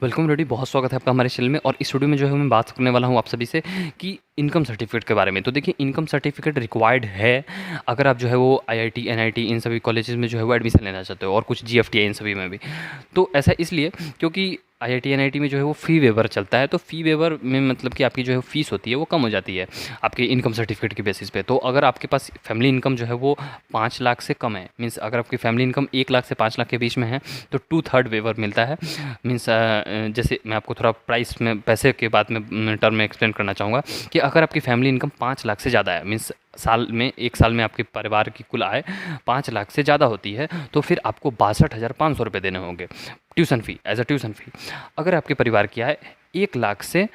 Welcome ready, बहुत स्वागत है आपका हमारे चैनल में। और इस वीडियो में जो है मैं बात करने वाला हूँ आप सभी से कि इनकम सर्टिफिकेट के बारे में। तो देखिए, इनकम सर्टिफिकेट रिक्वायर्ड है अगर आप जो है वो आईआईटी, एनआईटी इन सभी कॉलेजेस में जो है वो एडमिशन लेना चाहते हो, और कुछ जीएफटी इन सभी में भी। तो ऐसा इसलिए क्योंकि आईआईटी, एनआईटी में जो है वो फ़ी वेवर चलता है। तो फ़ी वेवर में मतलब कि आपकी जो है फ़ीस होती है वो कम हो जाती है आपके इनकम सर्टिफिकेट के बेसिस पे। तो अगर आपके पास फैमिली इनकम जो है वो 5 लाख से कम है, मीन्स अगर आपकी फैमिली इनकम 1 लाख से 5 लाख के बीच में है, तो 2/3 वेवर मिलता है। मीन्स जैसे मैं आपको थोड़ा प्राइस में, पैसे के बाद में टर्म में एक्सप्लेन करना चाहूँगा कि अगर आपकी फैमिली इनकम 5 लाख से ज़्यादा है, मीन्स साल में, एक साल में आपके परिवार की कुल आय 5 लाख से ज़्यादा होती है, तो फिर आपको 62,500 रुपये देने होंगे tuition fee, as a tuition fee. अगर आपके परिवार की आय 1 लाख से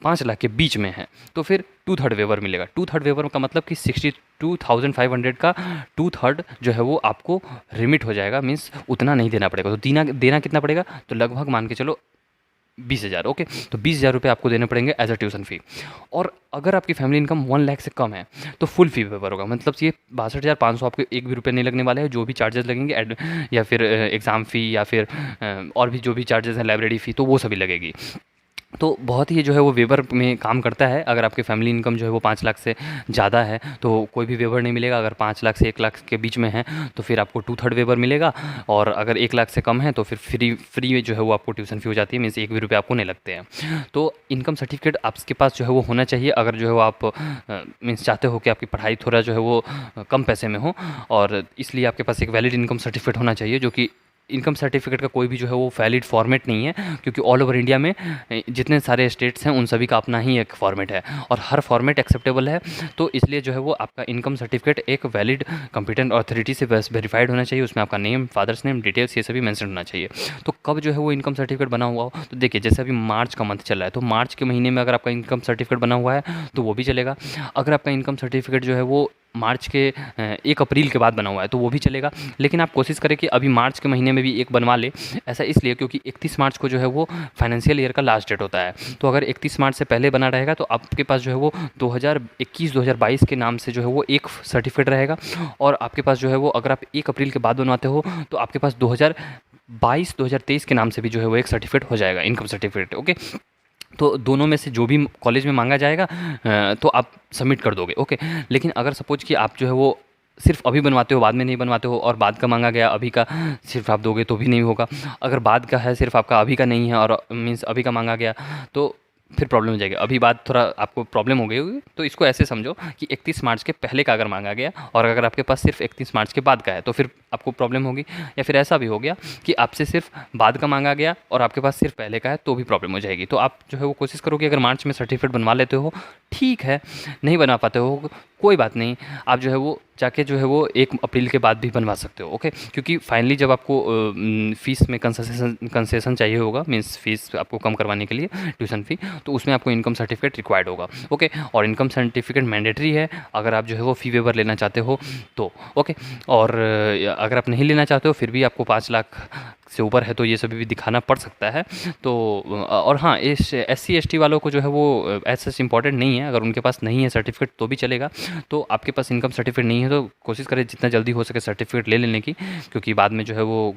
5 लाख के बीच में है, तो फिर 2/3 वेवर मिलेगा। 2/3 वेवर का मतलब कि 62,500 का 2/3 जो है वो आपको रिमिट हो जाएगा, मीन्स उतना नहीं देना पड़ेगा। तो देना कितना पड़ेगा, तो लगभग मान के चलो 20,000। ओके, तो 20,000 रुपये आपको देने पड़ेंगे एज अ ट्यूशन फ़ी। और अगर आपकी फैमिली इनकम 1 लाख से कम है, तो फुल फ़ी वेवर होगा। मतलब ये 62,500 आपको एक भी रुपये नहीं लगने वाले हैं। जो भी चार्जेस लगेंगे या फिर एग्ज़ाम फ़ी, या फिर और भी जो भी चार्जेस हैं, लाइब्रेरी फ़ी, तो वो सभी लगेगी। तो बहुत ही जो है वो वेवर में काम करता है। अगर आपकी फैमिली इनकम जो है वो 5 लाख से ज़्यादा है, तो कोई भी वेवर नहीं मिलेगा। अगर 5 लाख से 1 लाख के बीच में है, तो फिर आपको 2/3 वेवर मिलेगा। और अगर 1 लाख से कम है, तो फिर फ्री जो है वो आपको ट्यूशन फ़ी हो जाती है, मीन्स एक भी रुपये आपको नहीं लगते हैं। तो इनकम सर्टिफिकेट आपके पास जो है वो होना चाहिए, अगर जो है वो आप मीन्स चाहते हो कि आपकी पढ़ाई थोड़ा जो है वो कम पैसे में हो, और इसलिए आपके पास एक वैलिड इनकम सर्टिफिकेट होना चाहिए। जो कि इनकम सर्टिफिकेट का कोई भी जो है वो वैलिड फॉर्मेट नहीं है, क्योंकि ऑल ओवर इंडिया में जितने सारे स्टेट्स हैं उन सभी का अपना ही एक फॉर्मेट है, और हर फॉर्मेट एक्सेप्टेबल है। तो इसलिए जो है वो आपका इनकम सर्टिफिकेट एक वैलिड कॉम्पिटेंट अथॉरिटी से बस वेरीफाइड होना चाहिए। उसमें आपका नेम, फादर्स नेम, डिटेल्स, ये सभी मेंशन होना चाहिए। तो कब जो है वो इनकम सर्टिफिकेट बना हुआ हो, तो देखिए, जैसे अभी मार्च का मंथ चल रहा है, तो मार्च के महीने में अगर आपका इनकम सर्टिफिकेट बना हुआ है तो वो भी चलेगा। अगर आपका इनकम सर्टिफिकेट जो है वो मार्च के 1 अप्रैल के बाद बना हुआ है, तो वो भी चलेगा। लेकिन आप कोशिश करें कि अभी मार्च के महीने में भी एक बनवा ले। ऐसा इसलिए क्योंकि 31 मार्च को जो है वो फाइनेंशियल ईयर का लास्ट डेट होता है। तो अगर 31 मार्च से पहले बना रहेगा, तो आपके पास जो है वो 2021-2022 के नाम से जो है वो एक सर्टिफिकेट रहेगा। और आपके पास जो है वो, अगर आप 1 अप्रैल के बाद बनवाते हो, तो आपके पास 2022-2023 के नाम से भी जो है वो एक सर्टिफिकेट हो जाएगा, इनकम सर्टिफिकेट। ओके, तो दोनों में से जो भी कॉलेज में मांगा जाएगा तो आप सबमिट कर दोगे। ओके, लेकिन अगर सपोज कि आप जो है वो सिर्फ अभी बनवाते हो, बाद में नहीं बनवाते हो, और बाद का मांगा गया, अभी का सिर्फ आप दोगे तो भी नहीं होगा। अगर बाद का है, सिर्फ आपका अभी का नहीं है, और मीन्स अभी का मांगा गया, तो फिर प्रॉब्लम हो जाएगी। अभी बात थोड़ा आपको प्रॉब्लम हो गई होगी, तो इसको ऐसे समझो कि 31 मार्च के पहले का अगर मांगा गया, और अगर आपके पास सिर्फ 31 मार्च के बाद का है, तो फिर आपको प्रॉब्लम होगी। या फिर ऐसा भी हो गया कि आपसे सिर्फ बाद का मांगा गया और आपके पास सिर्फ पहले का है, तो भी प्रॉब्लम हो जाएगी। तो आप जो है वो कोशिश करो कि अगर मार्च में सर्टिफिकेट बनवा लेते हो, ठीक है। नहीं बना पाते हो, कोई बात नहीं, आप जो है वो जाके जो है वो 1 अप्रैल के बाद भी बनवा सकते हो। ओके, क्योंकि फाइनली जब आपको फ़ीस में कंसेशन चाहिए होगा, मीन्स फ़ीस आपको कम करवाने के लिए ट्यूशन फ़ी, तो उसमें आपको इनकम सर्टिफिकेट रिक्वायर्ड होगा। ओके, और इनकम सर्टिफिकेट मैंडेटरी है अगर आप जो है वो फ़ी वेवर लेना चाहते हो तो। ओके, और अगर आप नहीं लेना चाहते हो, फिर भी आपको 5 लाख से ऊपर है, तो ये सभी भी दिखाना पड़ सकता है। तो और हाँ, इस SC ST वालों को जो है वो एज सच इम्पॉर्टेंट नहीं है। अगर उनके पास नहीं है सर्टिफिकेट तो भी चलेगा। तो आपके पास इनकम सर्टिफिकेट नहीं है, तो कोशिश करें जितना जल्दी हो सके सर्टिफिकेट ले लेने की, क्योंकि बाद में जो है वो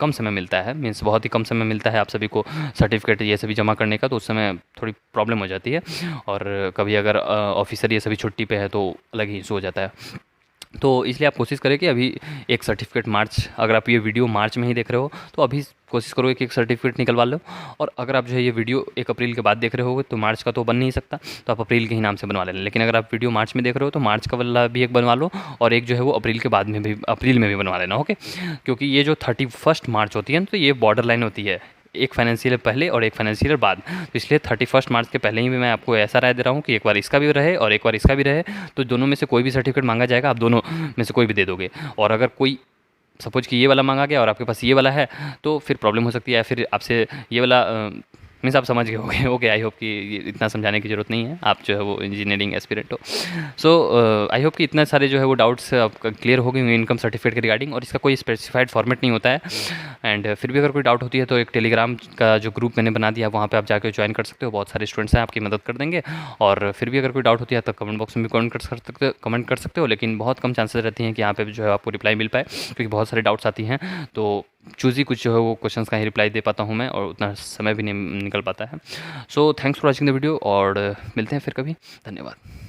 कम समय मिलता है, मीन्स बहुत ही कम समय मिलता है आप सभी को सर्टिफिकेट ये सभी जमा करने का। तो उस समय थोड़ी प्रॉब्लम हो जाती है, और कभी अगर ऑफिसर ये सभी छुट्टी पे है, तो अलग ही इशू हो जाता है। तो इसलिए आप कोशिश करें कि अभी एक सर्टिफिकेट मार्च, अगर आप ये वीडियो मार्च में ही देख रहे हो, तो अभी कोशिश करो कि एक सर्टिफिकेट निकलवा लो। और अगर आप जो है ये वीडियो 1 अप्रैल के बाद देख रहे होगे, तो मार्च का तो बन नहीं सकता, तो आप अप्रैल के ही नाम से बनवा लेना। लेकिन अगर आप वीडियो मार्च में देख रहे हो, तो मार्च का वाला भी एक बनवा लो, और एक जो है वो अप्रैल के बाद में भी, अप्रैल में भी बनवा लेना। ओके, क्योंकि ये जो 31 मार्च होती है ना, तो ये बॉर्डर लाइन होती है, एक फाइनेंशियल ईयर पहले और एक फाइनेंशियल ईयर बाद। तो इसलिए 31 मार्च के पहले ही मैं आपको ऐसा राय दे रहा हूँ कि एक बार इसका भी रहे और एक बार इसका भी रहे। तो दोनों में से कोई भी सर्टिफिकेट मांगा जाएगा, आप दोनों में से कोई भी दे दोगे। और अगर कोई सपोज कि ये वाला मांगा गया और आपके पास ये वाला है, तो फिर प्रॉब्लम हो सकती है। फिर आपसे ये वाला मीन्स आप समझ गए होंगे। ओके, आई होप कि ये इतना समझाने की ज़रूरत नहीं है, आप जो है वो इंजीनियरिंग एस्पिरेंट हो। सो आई होप कि इतने सारे जो है वो डाउट्स आपका क्लियर हो गए होंगे इनकम सर्टिफिकेट के रिगार्डिंग। और इसका कोई स्पेसिफाइड फॉर्मेट नहीं होता है। एंड फिर भी अगर कोई डाउट होती है, तो एक टेलीग्राम का जो ग्रुप मैंने बना दिया, वहाँ पे आप जाकर ज्वाइन कर सकते हो। बहुत सारे स्टूडेंट्स हैं, आपकी मदद कर देंगे। और फिर भी अगर कोई डाउट होती है, तो कमेंट बॉक्स में भी कमेंट कर सकते हो। लेकिन बहुत कम चांसेस रहती हैं कि यहाँ पे जो है आपको रिप्लाई मिल पाए, क्योंकि बहुत सारे डाउट्स आती हैं। तो चूज़ी कुछ जो है वो क्वेश्चंस का ही रिप्लाई दे पाता हूँ मैं, और उतना समय भी नहीं निकल पाता है। So thanks for watching the video, और मिलते हैं फिर कभी। धन्यवाद।